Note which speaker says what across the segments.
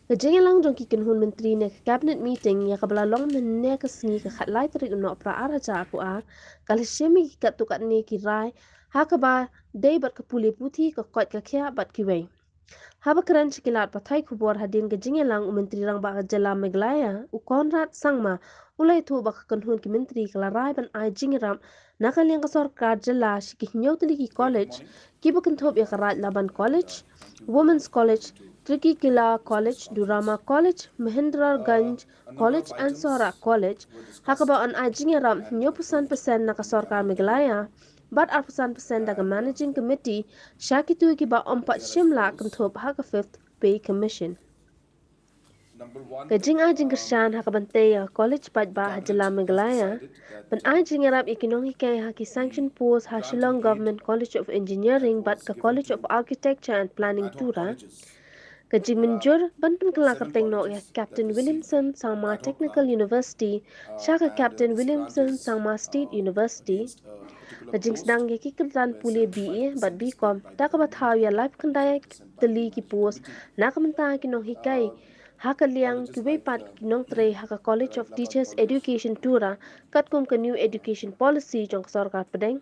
Speaker 1: Jingialang jong kynhun Myntri ne cabinet meeting ya kabla long ne ka sngi ka khatlai tarik Nohprah ara cha pu a kal shimi katto katne ki rai Haba dei bat ka pule puthi ka koit ka khiah bat Kiwei. Haba kren kilat pathai khubor hadien ke Jingialang Myntri Rangbah jylla Meghalaya u Conrad Sangma ulai thu bak kynhun ki Myntri kala rai ban ai Jingiarap nakaliang ka sarkar jylla shiki Tikrikilla
Speaker 2: Good
Speaker 1: College
Speaker 2: morning.
Speaker 1: kibakan thop ya ka Raid Laban College
Speaker 2: Thank you very
Speaker 1: Women's
Speaker 2: much for
Speaker 1: College
Speaker 2: coming to
Speaker 1: Tikrikilla
Speaker 2: this
Speaker 1: College,
Speaker 2: conference.
Speaker 1: Durama College, Mahendraganj
Speaker 2: A number of
Speaker 1: College and Sohra
Speaker 2: items
Speaker 1: College.
Speaker 2: were discussed
Speaker 1: Hakaba on Jingiarap,
Speaker 2: and approved
Speaker 1: 9%
Speaker 2: in the
Speaker 1: nakasarkar
Speaker 2: cabinet today,
Speaker 1: Meghalaya, but 8% daga
Speaker 2: and
Speaker 1: managing committee, Shakitu kiba ompat
Speaker 2: they are as
Speaker 1: Shimla
Speaker 2: follows.
Speaker 1: kantop haka fifth pay commission.
Speaker 2: Number one,
Speaker 1: Kajing ajing kershan hakabante college
Speaker 2: the
Speaker 1: pajba hajala
Speaker 2: cabinet has
Speaker 1: Meghalaya.
Speaker 2: decided
Speaker 1: Ban
Speaker 2: that
Speaker 1: Jingiarap ikinong hikay haki
Speaker 2: the
Speaker 1: sanction post ha
Speaker 2: grant in
Speaker 1: Shillong
Speaker 2: aid
Speaker 1: Govt College of
Speaker 2: that
Speaker 1: Engineering but
Speaker 2: was
Speaker 1: ka
Speaker 2: given
Speaker 1: College of
Speaker 2: to
Speaker 1: Architecture and Planning
Speaker 2: ad hoc
Speaker 1: Tura.
Speaker 2: colleges. There are
Speaker 1: Kajiminjur banpin
Speaker 2: seven
Speaker 1: kalakateng no ya
Speaker 2: colleges that
Speaker 1: Captain
Speaker 2: receive
Speaker 1: Williamson Sangma
Speaker 2: ad hoc
Speaker 1: Technical
Speaker 2: grant,
Speaker 1: University, Shaka
Speaker 2: and
Speaker 1: Captain
Speaker 2: this grant
Speaker 1: Williamson
Speaker 2: is
Speaker 1: Sangma State University,
Speaker 2: against a particular post
Speaker 1: Kajingsdang ya kikatan
Speaker 2: where
Speaker 1: pule BE but
Speaker 2: 75% is paid
Speaker 1: BCom,
Speaker 2: by the government
Speaker 1: takabathaw ya
Speaker 2: and
Speaker 1: life kandaya
Speaker 2: 25% by the
Speaker 1: Tylli ki
Speaker 2: managing
Speaker 1: post,
Speaker 2: committee.
Speaker 1: nakamanta kinong hikay,
Speaker 2: Uh,
Speaker 1: haka liang
Speaker 2: Colleges
Speaker 1: Kiwei
Speaker 2: like
Speaker 1: pat kinong tre haka
Speaker 2: the
Speaker 1: College
Speaker 2: Raid
Speaker 1: of
Speaker 2: Laban
Speaker 1: Teachers
Speaker 2: College,
Speaker 1: Education Tura, katkum ka new education policy jong sarkar padeng.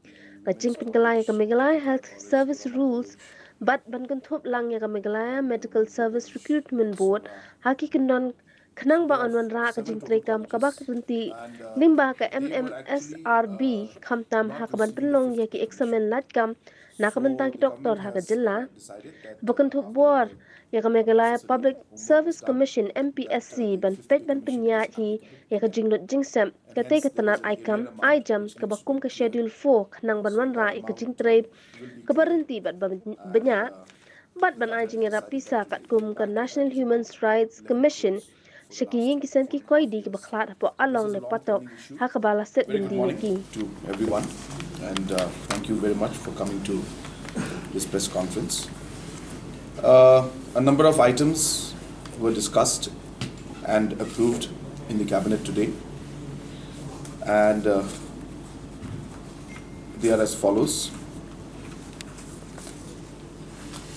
Speaker 2: the Women's
Speaker 1: Kaching Pinkalaya
Speaker 2: College,
Speaker 1: Meghalaya
Speaker 2: Tikrikilla
Speaker 1: Health
Speaker 2: College,
Speaker 1: Service
Speaker 2: Durama
Speaker 1: Rules
Speaker 2: College,
Speaker 1: but Bankanthop Lang Yaga Meghalaya
Speaker 2: and
Speaker 1: Medical Service
Speaker 2: Mahendraganj
Speaker 1: Recruitment
Speaker 2: College
Speaker 1: Board
Speaker 2: Sohra.
Speaker 1: Haki Kanon
Speaker 2: So
Speaker 1: Kanang ba
Speaker 2: there are
Speaker 1: onwan ra
Speaker 2: seven
Speaker 1: kajing
Speaker 2: total
Speaker 1: trekam kabak
Speaker 2: colleges,
Speaker 1: runti
Speaker 2: and
Speaker 1: limba ka
Speaker 2: they were actually
Speaker 1: MMSRB kamtam
Speaker 2: not
Speaker 1: hakaban
Speaker 2: receiving the
Speaker 1: penlong
Speaker 2: fifth
Speaker 1: yaki
Speaker 2: pay commission.
Speaker 1: examen latkam nakabantang
Speaker 2: So
Speaker 1: ki
Speaker 2: the
Speaker 1: doktor
Speaker 2: government
Speaker 1: haka
Speaker 2: has
Speaker 1: jilla
Speaker 2: decided that
Speaker 1: Bakanthop
Speaker 2: after
Speaker 1: Board
Speaker 2: the
Speaker 1: Yaga Meghalaya
Speaker 2: necessary
Speaker 1: Public
Speaker 2: homework was
Speaker 1: Service
Speaker 2: done,
Speaker 1: Commission
Speaker 2: that
Speaker 1: MPSC
Speaker 2: the
Speaker 1: ban
Speaker 2: fifth
Speaker 1: pet
Speaker 2: pay
Speaker 1: ban
Speaker 2: commission is
Speaker 1: penyat hi
Speaker 2: applicable to
Speaker 1: Yaga
Speaker 2: them,
Speaker 1: jinglot jingsem
Speaker 2: and
Speaker 1: kate
Speaker 2: hence there is
Speaker 1: katanat
Speaker 2: an arrear
Speaker 1: aikam
Speaker 2: amount
Speaker 1: aijam
Speaker 2: which needs to be
Speaker 1: kabakum ka
Speaker 2: cleared.
Speaker 1: schedule 4 kanang
Speaker 2: So
Speaker 1: banwan ra
Speaker 2: that
Speaker 1: ikajing
Speaker 2: amount
Speaker 1: trade
Speaker 2: will be cleared,
Speaker 1: kabarinti bat
Speaker 2: and
Speaker 1: banyak Bat
Speaker 2: the
Speaker 1: ban
Speaker 2: cabinet has
Speaker 1: Jingiarap
Speaker 2: decided that
Speaker 1: pisa
Speaker 2: today. The
Speaker 1: kum ka
Speaker 2: impact of
Speaker 1: National
Speaker 2: that is
Speaker 1: Human
Speaker 2: about
Speaker 1: Rights
Speaker 2: 11
Speaker 1: Commission
Speaker 2: crores for the last
Speaker 1: shakiyin kisan
Speaker 2: four
Speaker 1: ki
Speaker 2: and a
Speaker 1: koi
Speaker 2: half
Speaker 1: di ki
Speaker 2: years.
Speaker 1: baklat po
Speaker 2: So this
Speaker 1: along
Speaker 2: is a
Speaker 1: le
Speaker 2: long
Speaker 1: patok
Speaker 2: pending issue.
Speaker 1: hakabala set
Speaker 2: Very good morning
Speaker 1: bindi
Speaker 2: to everyone, and thank you very much for coming to this press conference. A number of items were discussed and approved in the cabinet today, and they are as follows.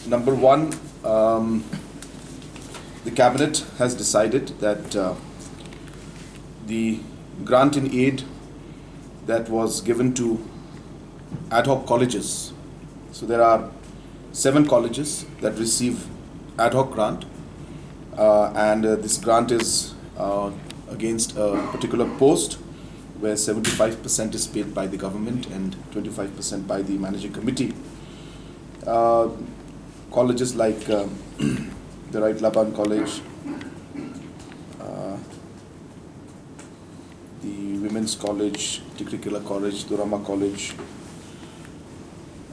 Speaker 2: Number one, the cabinet has decided that the grant in aid that was given to ad hoc colleges. So there are 7 colleges that receive ad hoc grant, and this grant is against a particular post where 75% is paid by the government and 25% by the managing committee. Uh, Colleges like the Raid Laban College, uh, the Women's College, Tikrikilla College, Durama College,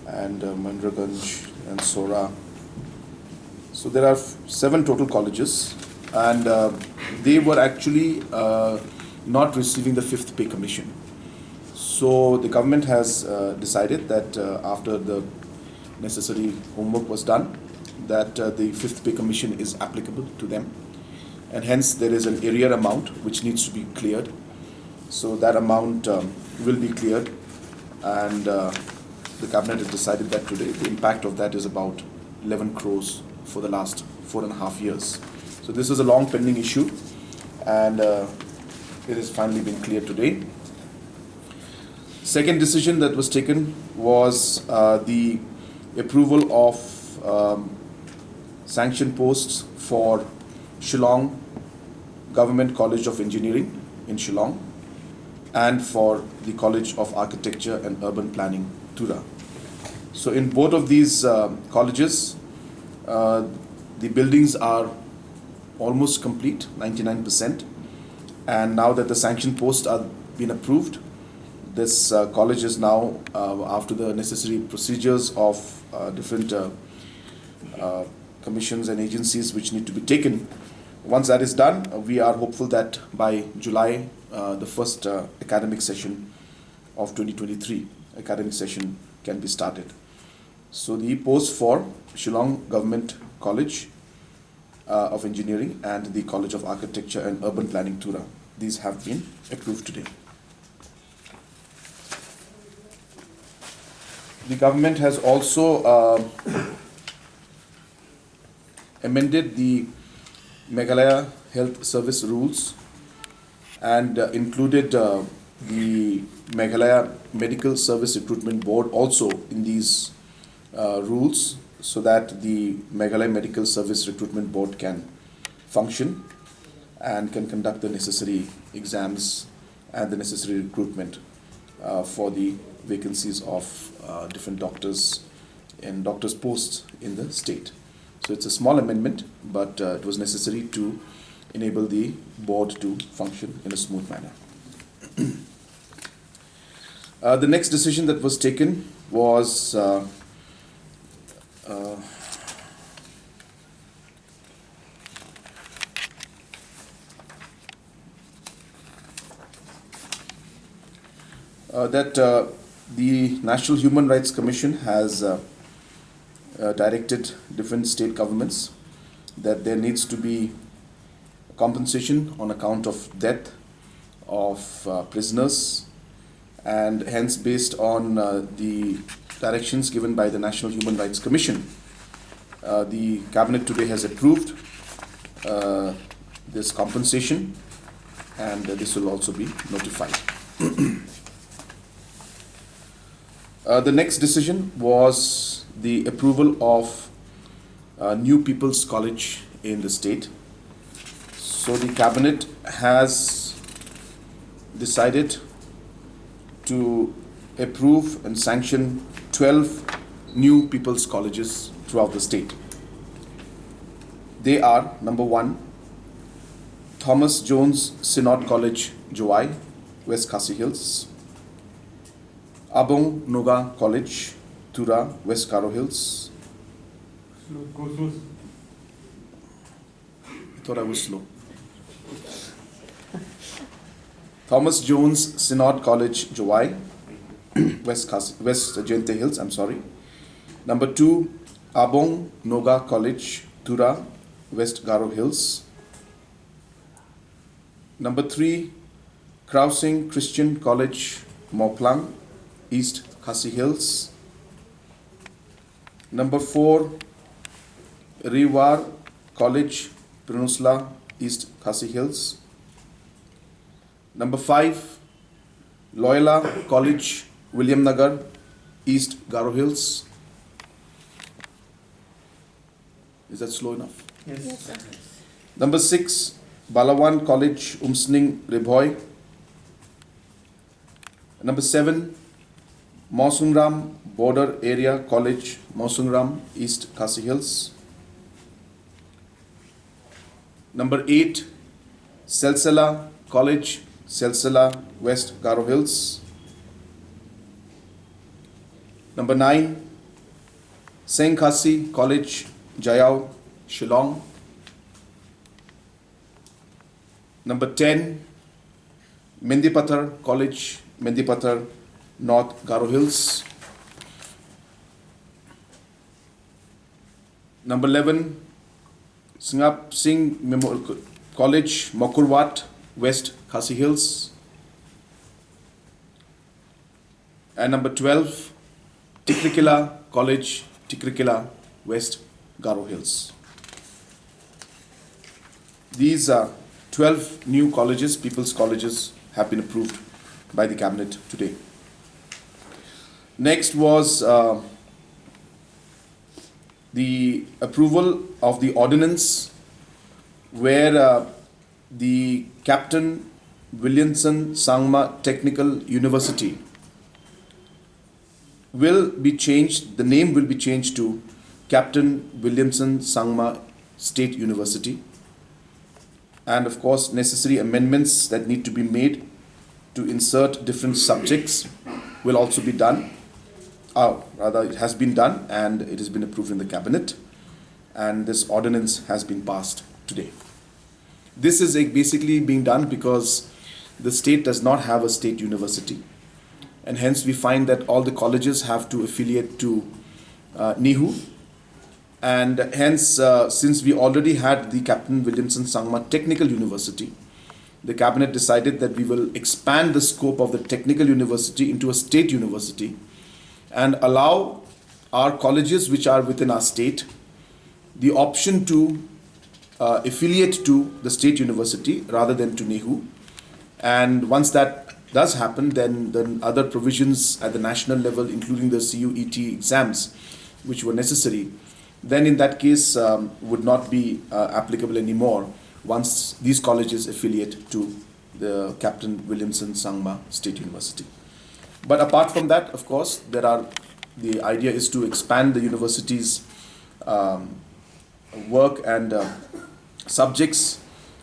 Speaker 2: and Mahendraganj and Sohra. So there are 7 total colleges, and they were actually not receiving the fifth pay commission. So the government has decided that after the necessary homework was done, that the fifth pay commission is applicable to them, and hence there is an arrear amount which needs to be cleared. So that amount will be cleared, and the cabinet has decided that today the impact of that is about 11 crores for the last 4.5 years. So this is a long pending issue, and it has finally been cleared today. Second decision that was taken was the approval of sanction posts for Shillong Government College of Engineering in Shillong, and for the College of Architecture and Urban Planning, Tura. So in both of these colleges, uh, the buildings are almost complete, 99%. And now that the sanction posts are being approved, this college is now, after the necessary procedures of different uh, commissions and agencies which need to be taken. Once that is done, we are hopeful that by July, the first academic session of 2023 academic session can be started. So the posts for Shillong Government College of Engineering and the College of Architecture and Urban Planning, Tura, these have been approved today. The government has also amended the Meghalaya Health Service rules and included the Meghalaya Medical Service Recruitment Board also in these rules, so that the Meghalaya Medical Service Recruitment Board can function and can conduct the necessary exams and the necessary recruitment for the vacancies of different doctors and doctors' posts in the state. So it's a small amendment, but it was necessary to enable the board to function in a smooth manner. The next decision that was taken was that the National Human Rights Commission has directed different state governments that there needs to be compensation on account of death of prisoners, and hence based on the directions given by the National Human Rights Commission, the Cabinet today has approved this compensation, and this will also be notified. The next decision was the approval of New People's College in the state. So the Cabinet has decided to approve and sanction 12 new People's Colleges throughout the state. They are: number 1, Thomas Jones Synod College, Kiwei, West Khasi Hills; Abong Noga College, Tura, West Karo Hills. I thought I was slow. Thomas Jones Synod College, Kiwei, West Jente Hills, Number 2, Abong Noga College, Tura, West Garo Hills. Number 3, Krausing Christian College, Moplang, East Khasi Hills. Number 4, Rewar College, Peninsula, East Khasi Hills. Number 5, Loyola College, William Nagar, East Garo Hills. Is that slow enough?
Speaker 3: Yes, sir.
Speaker 2: Number 6, Balawan College, Umsning, Ribhoy. Number 7, Mausungram Border Area College, Mausungram, East Khasi Hills. Number 8, Selsela College, Selsela, West Garo Hills. Number 9, Saint Khasi College, Jayau, Shillong. Number 10, Mendipathar College, Mendipathar, North Garo Hills. Number 11, Singap Singh Memorial College, Mokurwat, West Khasi Hills. And number 12, Tikrikilla College, Tikrikilla, West Garo Hills. These 12 new colleges, people's colleges, have been approved by the Cabinet today. Next was the approval of the ordinance where the Captain Williamson Sangma Technical University will be changed, the name will be changed to Captain Williamson Sangma State University. And of course, necessary amendments that need to be made to insert different subjects will also be done. Rather, it has been done and it has been approved in the Cabinet. And this ordinance has been passed today. This is basically being done because the state does not have a state university. And hence we find that all the colleges have to affiliate to NIHU. And hence, since we already had the Captain Williamson Sangma Technical University, the Cabinet decided that we will expand the scope of the technical university into a state university and allow our colleges which are within our state the option to affiliate to the state university rather than to NEHU. And once that does happen, then other provisions at the national level, including the CUET exams, which were necessary, then in that case would not be applicable anymore once these colleges affiliate to the Captain Williamson Sangma State University. But apart from that, of course, the idea is to expand the university's work and subjects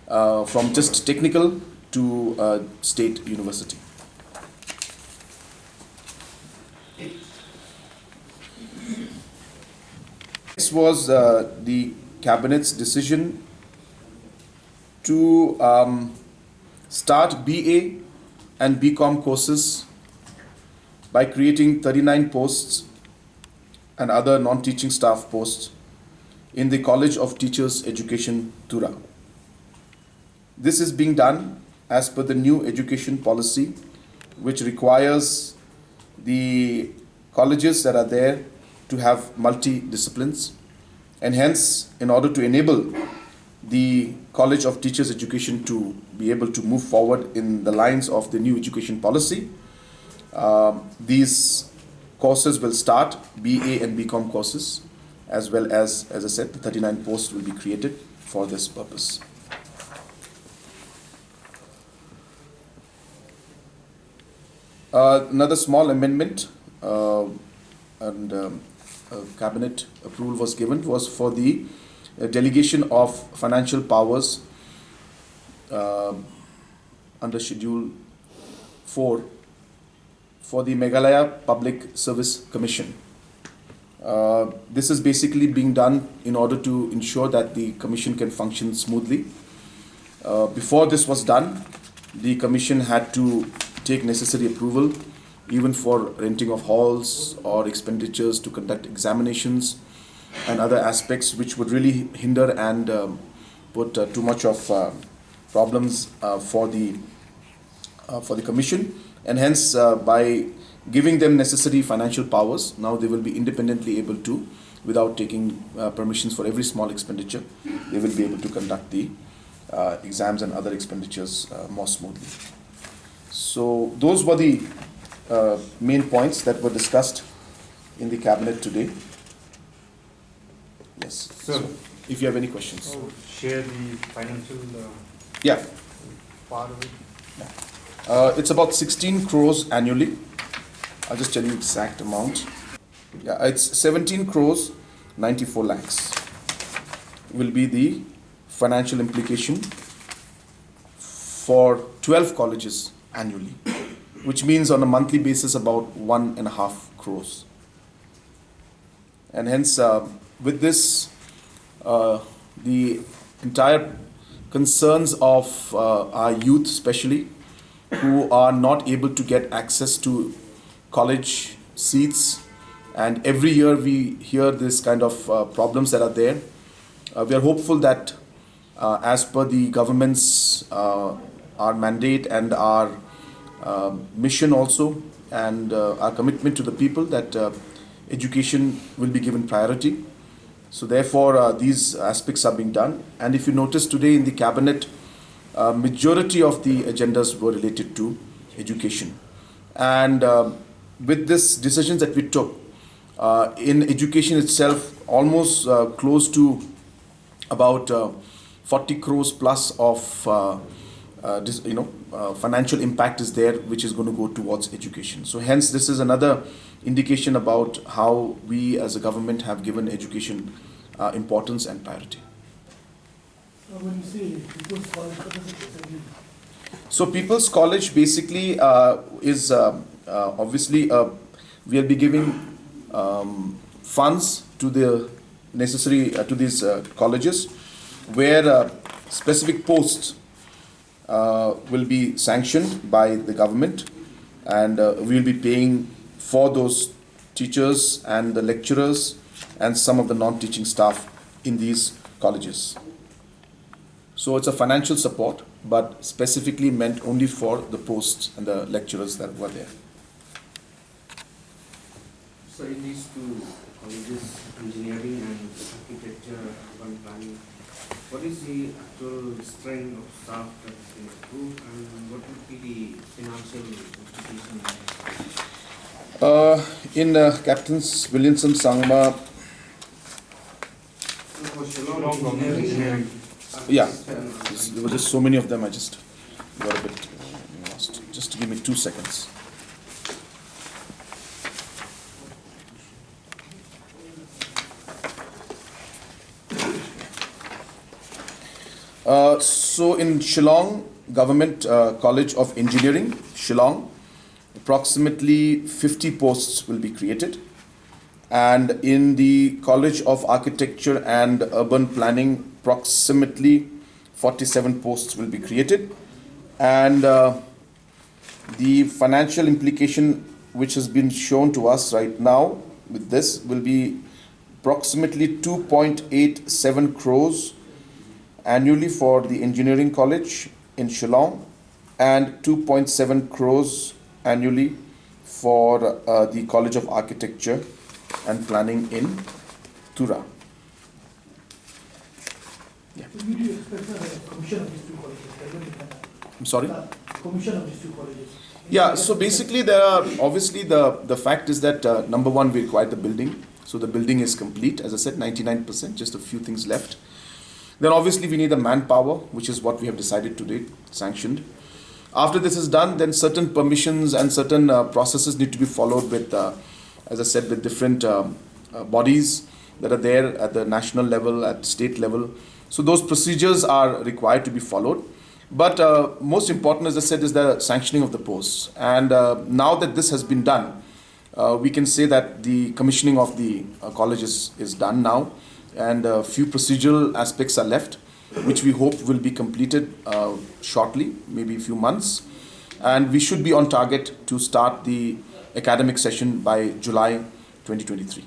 Speaker 2: from just technical to state university. Next was the Cabinet's decision to start BA and BCom courses by creating 39 posts and other non-teaching staff posts in the College of Teachers Education, Tura. This is being done as per the new education policy, which requires the colleges that are there to have multi-disciplines, and hence, in order to enable the College of Teachers Education to be able to move forward in the lines of the new education policy, these courses will start, BA and BCom courses, as well as I said, the 39 posts will be created for this purpose. Another small amendment and cabinet approval was given was for the delegation of financial powers under Schedule 4 for the Meghalaya Public Service Commission. This is basically being done in order to ensure that the commission can function smoothly. Before this was done, the commission had to take necessary approval even for renting of halls or expenditures to conduct examinations and other aspects which would really hinder and put too much of problems for the commission, and hence by giving them necessary financial powers, now they will be independently able to, without taking permissions for every small expenditure, they will be able to conduct the exams and other expenditures more smoothly. So those were the main points that were discussed in the cabinet today. Yes. So if you have any questions.
Speaker 3: Share the financial
Speaker 2: Yeah.
Speaker 3: part of it.
Speaker 2: It's about 16 crores annually. I'll just tell you exact amount. Yeah, it's 17 crores 94 lakhs will be the financial implication for 12 colleges annually, which means on a monthly basis about 1.5 crores. And hence, with this, the entire concerns of our youth, especially, who are not able to get access to college seats, and every year we hear this kind of problems that are there. We are hopeful that as per the government's our mandate and our mission also, and our commitment to the people, that education will be given priority. So therefore these aspects are being done. And if you notice today in the cabinet, majority of the agendas were related to education. And with this decisions that we took in education itself, almost close to about 40 crores plus of financial impact is there, which is going to go towards education. So hence this is another indication about how we as a government have given education importance and priority.
Speaker 4: When you say People's College, what does it exactly mean?
Speaker 2: So People's College basically is obviously we'll be giving funds to the necessary to these colleges, where specific posts will be sanctioned by the government, and we will be paying for those teachers and the lecturers and some of the non-teaching staff in these colleges. So it's a financial support, but specifically meant only for the posts and the lecturers that were there.
Speaker 5: So in these two colleges, engineering and architecture, urban planning, What is the actual strength of staff that they approve and what would be the financial implication?
Speaker 2: In Captain Williamson Sangma,
Speaker 3: Shillong Govt Engineering.
Speaker 2: yeah, there were just so many of them, I just got a bit lost. Just give me 2 seconds. So in Shillong Government College of Engineering, Shillong, approximately 50 posts will be created. And in the College of Architecture and Urban Planning, approximately 47 posts will be created. And the financial implication which has been shown to us right now with this will be approximately 2.87 crores annually for the engineering college in Shillong and 2.7 crores annually for the College of Architecture and Planning in Tura.
Speaker 4: When do you expect the commission of these two colleges?
Speaker 2: I'm sorry?
Speaker 4: Commission of these two colleges.
Speaker 2: Yeah, so basically there are, obviously the fact is that number one, we require the building. So the building is complete, as I said, 99%, just a few things left. Then obviously we need the manpower, which is what we have decided today, sanctioned. After this is done, then certain permissions and certain processes need to be followed with, as I said, with different bodies that are there at the national level, at state level. So those procedures are required to be followed. But most important, as I said, is the sanctioning of the posts. And now that this has been done, we can say that the commissioning of the college is done now. And a few procedural aspects are left, which we hope will be completed shortly, maybe a few months. And we should be on target to start the academic session by July 2023.